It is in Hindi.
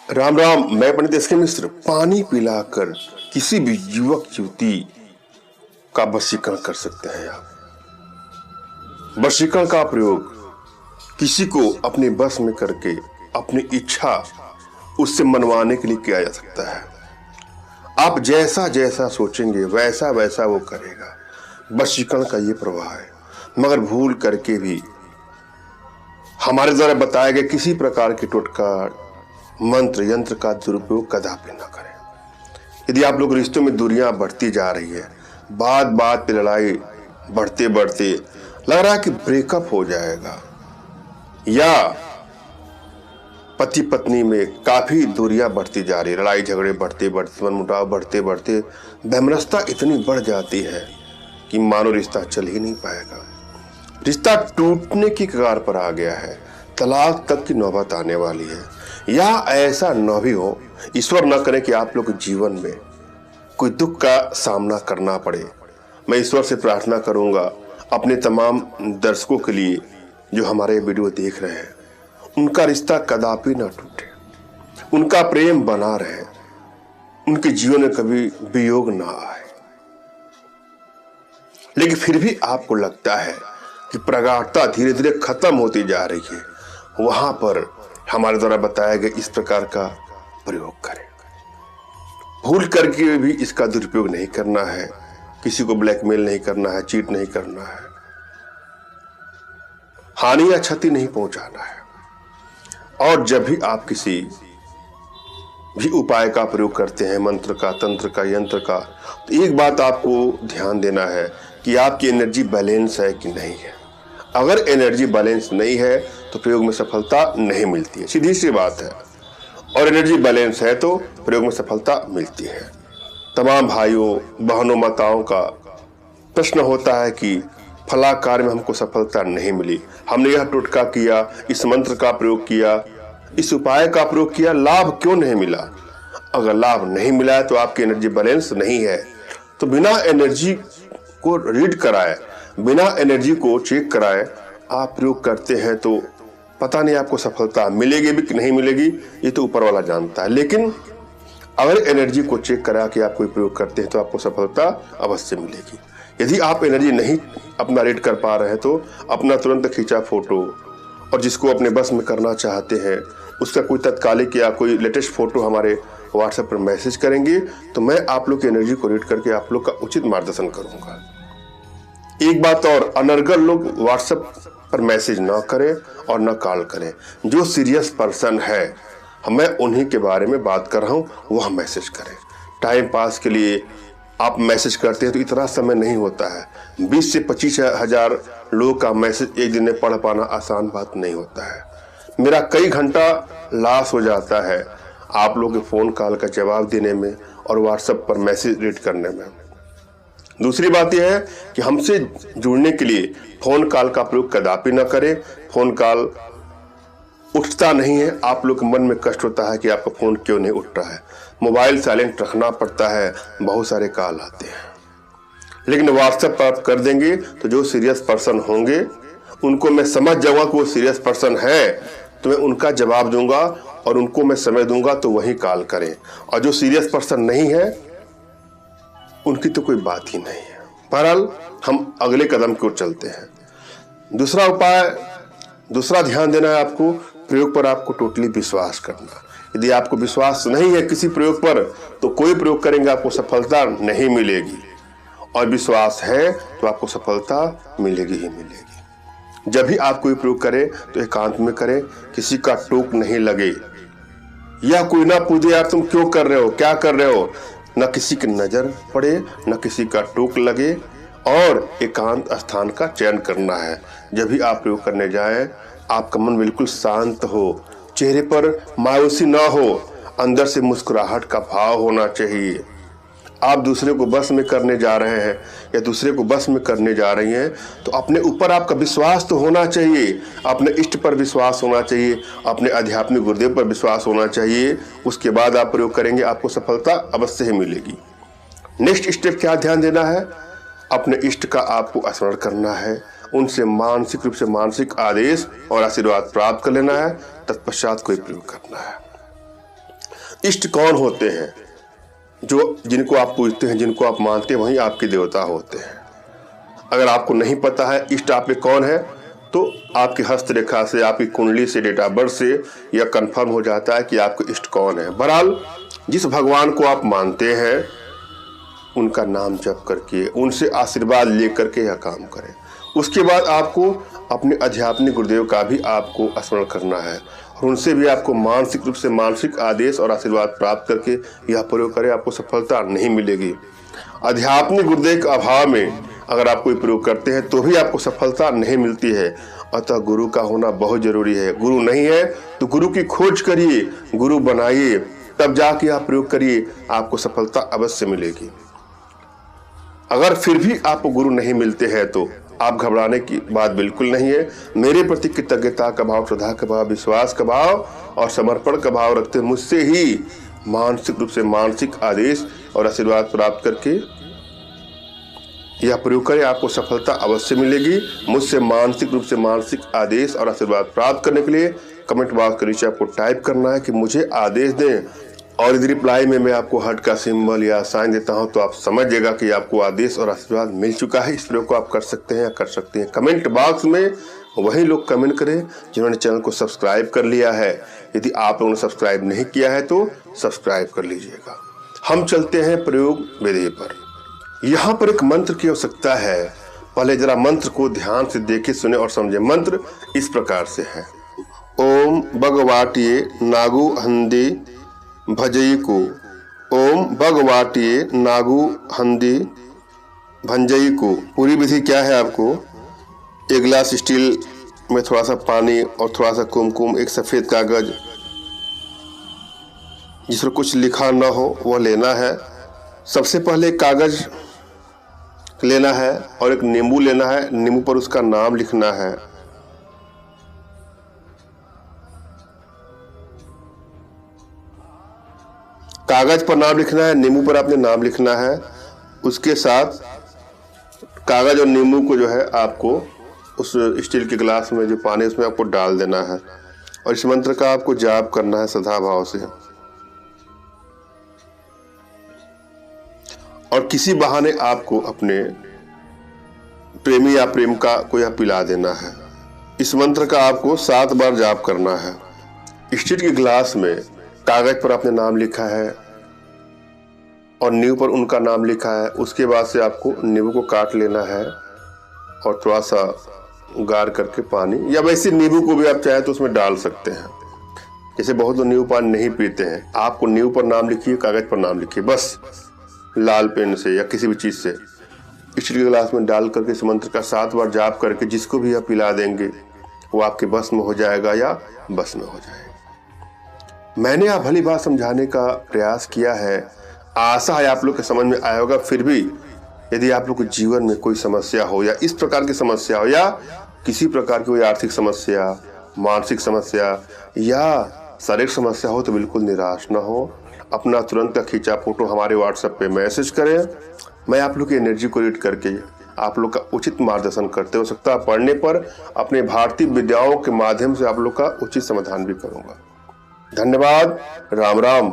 राम राम। मैं पंडित एसके मिश्र। पानी पिलाकर किसी भी युवक युवती का वशीकरण कर सकते हैं आप। वशीकरण का प्रयोग किसी को अपने बस में करके अपनी इच्छा उससे मनवाने के लिए किया जा सकता है। आप जैसा जैसा सोचेंगे वैसा वैसा वो करेगा। वशीकरण का ये प्रवाह है। मगर भूल करके भी हमारे द्वारा बताए गए किसी प्रकार के टोटका मंत्र यंत्र का दुरुपयोग कदापि न करें। यदि आप लोग रिश्तों में दूरियां बढ़ती जा रही है, बात बात पे लड़ाई बढ़ते बढ़ते लग रहा है कि ब्रेकअप हो जाएगा, या पति पत्नी में काफी दूरियां बढ़ती जा रही है, लड़ाई झगड़े बढ़ते बढ़ते मनमुटाव बढ़ते बढ़ते वैमनस्यता इतनी बढ़ जाती है कि मानो रिश्ता चल ही नहीं पाएगा, रिश्ता टूटने की कगार पर आ गया है, तलाक तक की नौबत आने वाली है, या ऐसा न भी हो, ईश्वर न करे कि आप लोग जीवन में कोई दुख का सामना करना पड़े। मैं ईश्वर से प्रार्थना करूंगा अपने तमाम दर्शकों के लिए जो हमारे वीडियो देख रहे हैं, उनका रिश्ता कदापि ना टूटे, उनका प्रेम बना रहे, उनके जीवन में कभी वियोग ना आए। लेकिन फिर भी आपको लगता है कि प्रगाढ़ता धीरे धीरे खत्म होती जा रही है, वहां पर हमारे द्वारा बताया गया इस प्रकार का प्रयोग करें। भूल करके भी इसका दुरुपयोग नहीं करना है, किसी को ब्लैकमेल नहीं करना है, चीट नहीं करना है, हानि या क्षति नहीं पहुंचाना है। और जब भी आप किसी भी उपाय का प्रयोग करते हैं, मंत्र का, तंत्र का, यंत्र का, तो एक बात आपको ध्यान देना है कि आपकी एनर्जी बैलेंस है कि नहीं है। अगर एनर्जी बैलेंस नहीं है तो प्रयोग में सफलता नहीं मिलती है, सीधी सी बात है। और एनर्जी बैलेंस है तो प्रयोग में सफलता मिलती है। तमाम भाइयों बहनों माताओं का प्रश्न होता है कि फला कार्य में हमको सफलता नहीं मिली, हमने यह टोटका किया, इस मंत्र का प्रयोग किया, इस उपाय का प्रयोग किया, लाभ क्यों नहीं मिला। अगर लाभ नहीं मिला है तो आपकी एनर्जी बैलेंस नहीं है। तो बिना एनर्जी को रीड कराए, बिना एनर्जी को चेक कराए आप प्रयोग करते हैं तो पता नहीं आपको सफलता मिलेगी भी कि नहीं मिलेगी, ये तो ऊपर वाला जानता है। लेकिन अगर एनर्जी को चेक करा के आप कोई प्रयोग करते हैं तो आपको सफलता अवश्य मिलेगी। यदि आप एनर्जी नहीं अपना रीड कर पा रहे हैं तो अपना तुरंत खींचा फोटो और जिसको अपने बस में करना चाहते हैं उसका कोई तत्कालिक या कोई लेटेस्ट फोटो हमारे व्हाट्सएप पर मैसेज करेंगे तो मैं आप लोग की एनर्जी को रीड करके आप लोग का उचित मार्गदर्शन करूंगा। एक बात और, अनर्गल लोग व्हाट्सएप पर मैसेज ना करें और ना कॉल करें। जो सीरियस पर्सन है, मैं उन्हीं के बारे में बात कर रहा हूं, वह मैसेज करें। टाइम पास के लिए आप मैसेज करते हैं तो इतना समय नहीं होता है। 20 से 25 हजार लोगों का मैसेज एक दिन में पढ़ पाना आसान बात नहीं होता है। मेरा कई घंटा लॉस हो जाता है आप लोगों के फोन कॉल का जवाब देने में और व्हाट्सएप पर मैसेज रीड करने में। दूसरी बात यह है कि हमसे जुड़ने के लिए फोन कॉल का प्रयोग कदापि न करें। फोन कॉल उठता नहीं है, आप लोग के मन में कष्ट होता है कि आपका फोन क्यों नहीं उठ रहा है। मोबाइल साइलेंट रखना पड़ता है, बहुत सारे कॉल आते हैं। लेकिन व्हाट्सएप पर आप कर देंगे तो जो सीरियस पर्सन होंगे उनको मैं समझ जाऊंगा कि वो सीरियस पर्सन है तो मैं उनका जवाब दूंगा और उनको मैं समय दूंगा तो वही कॉल करें। और जो सीरियस पर्सन नहीं है उनकी तो कोई बात ही नहीं है। बहरहाल हम अगले कदम की ओर चलते हैं। दूसरा उपाय, दूसरा ध्यान देना है आपको, प्रयोग पर आपको टोटली विश्वास करना। यदि आपको विश्वास नहीं है किसी प्रयोग पर तो कोई प्रयोग करेंगे आपको सफलता नहीं मिलेगी, और विश्वास है तो आपको सफलता मिलेगी ही मिलेगी। जब भी आप कोई प्रयोग करें तो एकांत में करें, किसी का टोक नहीं लगे, या कोई ना पूछे यार तुम क्यों कर रहे हो, क्या कर रहे हो, न किसी की नजर पड़े, न किसी का टोक लगे, और एकांत स्थान का चयन करना है। जब भी आप प्रयोग करने जाएं आपका मन बिल्कुल शांत हो, चेहरे पर मायूसी ना हो, अंदर से मुस्कुराहट का भाव होना चाहिए। आप दूसरे को बस में करने जा रहे हैं या दूसरे को बस में करने जा रही हैं तो अपने ऊपर आपका विश्वास तो होना चाहिए, अपने इष्ट पर विश्वास होना चाहिए, अपने आध्यात्मिक गुरुदेव पर विश्वास होना चाहिए। उसके बाद आप प्रयोग करेंगे, आपको सफलता अवश्य ही मिलेगी। नेक्स्ट स्टेप क्या ध्यान देना है, अपने इष्ट का आपको स्मरण करना है उनसे मानसिक रूप से मानसिक आदेश और आशीर्वाद प्राप्त कर लेना है, तत्पश्चात कोई प्रयोग करना है। इष्ट कौन होते हैं? जो जिनको आप पूजते हैं, जिनको आप मानते हैं, वही आपके देवता होते हैं। अगर आपको नहीं पता है इष्ट आपके कौन है, तो आपकी हस्तरेखा से, आपकी कुंडली से, डेट ऑफ बर्थ से यह कंफर्म हो जाता है कि आपको इष्ट कौन है। बहरहाल जिस भगवान को आप मानते हैं उनका नाम जप करके, उनसे आशीर्वाद लेकर के यह काम करें। उसके बाद आपको अपने आध्यात्मिक गुरुदेव का भी आपको स्मरण करना है और उनसे भी आपको मानसिक रूप से मानसिक आदेश और आशीर्वाद प्राप्त करके यह प्रयोग करें। आपको सफलता नहीं मिलेगी। आध्यात्मिक गुरुदेव के अभाव में अगर आप कोई प्रयोग करते हैं तो भी आपको सफलता नहीं मिलती है। अतः गुरु का होना बहुत जरूरी है। गुरु नहीं है तो गुरु की खोज करिए, गुरु बनाइए, तब जाके आप प्रयोग करिए, आपको सफलता अवश्य मिलेगी। अगर फिर भी आपको गुरु नहीं मिलते हैं तो आप घबराने की बात बिल्कुल नहीं है। मेरे प्रति कृतज्ञता का भाव, श्रद्धा का भाव, विश्वास का भाव और समर्पण का भाव रखते मुझसे ही मानसिक रूप से मानसिक आदेश और आशीर्वाद प्राप्त करके यह प्रयोग करें, आपको सफलता अवश्य मिलेगी। मुझसे मानसिक रूप से मानसिक आदेश और आशीर्वाद प्राप्त करने के लिए कमेंट बॉक्स के नीचे आपको टाइप करना है कि मुझे आदेश दें, और यदि रिप्लाई में मैं आपको हार्ट का सिंबल या साइन देता हूं तो आप समझिएगा कि आपको आदेश और आशीर्वाद मिल चुका है। इस प्रयोग को आप कर सकते हैं या कर सकते हैं। कमेंट बॉक्स में वही लोग कमेंट करें जिन्होंने चैनल को सब्सक्राइब कर लिया है। यदि आप लोगों ने सब्सक्राइब नहीं किया है तो सब्सक्राइब कर लीजिएगा। हम चलते हैं प्रयोग विधि पर। यहाँ पर एक मंत्र की आवश्यकता है। पहले जरा मंत्र को ध्यान से देखें, सुने और समझे। मंत्र इस प्रकार से है। ओम भगवाटिये नागु हंदी भजयिकु। ओम भगवाटिये नागु हंदी भंजयिकु। पूरी विधि क्या है? आपको एक गिलास स्टील में थोड़ा सा पानी और थोड़ा सा कुमकुम, एक सफेद कागज जिस पर कुछ लिखा न हो वह लेना है। सबसे पहले कागज लेना है और एक नींबू लेना है। नींबू पर उसका नाम लिखना है। कागज पर नाम लिखना है, नींबू पर आपने नाम लिखना है। उसके साथ कागज और नींबू को जो है आपको उस स्टील के गिलास में जो पानी उसमें आपको डाल देना है और इस मंत्र का आपको जाप करना है सदा भाव से। और किसी बहाने आपको अपने प्रेमी या प्रेमिका को यह पिला देना है। इस मंत्र का आपको 7 बार जाप करना है। स्टील के गिलास में कागज पर आपने नाम लिखा है और नींबू पर उनका नाम लिखा है। उसके बाद से आपको नींबू को काट लेना है और थोड़ा सा गार करके पानी, या वैसे नींबू को भी आप चाहे तो उसमें डाल सकते हैं। जैसे बहुत लोग नींबू पानी नहीं पीते हैं, आपको नींबू पर नाम लिखिए, कागज पर नाम लिखिए, बस लाल पेन से या किसी भी चीज से स्टील के गिलास में डाल करके इस मंत्र का 7 बार जाप करके जिसको भी आप पिला देंगे वो आपके बस में हो जाएगा या बस में हो जाएगा। मैंने आप भली बात समझाने का प्रयास किया है। आशा है आप लोग के समझ में आया होगा। फिर भी यदि आप लोग के जीवन में कोई समस्या हो या इस प्रकार की समस्या हो या किसी प्रकार की कोई आर्थिक समस्या, मानसिक समस्या या शारीरिक समस्या हो तो बिल्कुल निराश ना हो। अपना तुरंत का खींचा फोटो हमारे व्हाट्सएप पे मैसेज करें। मैं आप लोग की एनर्जी को रीड करके आप लोग का उचित मार्गदर्शन करते हो सकता है। पढ़ने पर अपने भारतीय विद्याओं के माध्यम से आप लोग का उचित समाधान भी करूंगा। धन्यवाद। राम राम।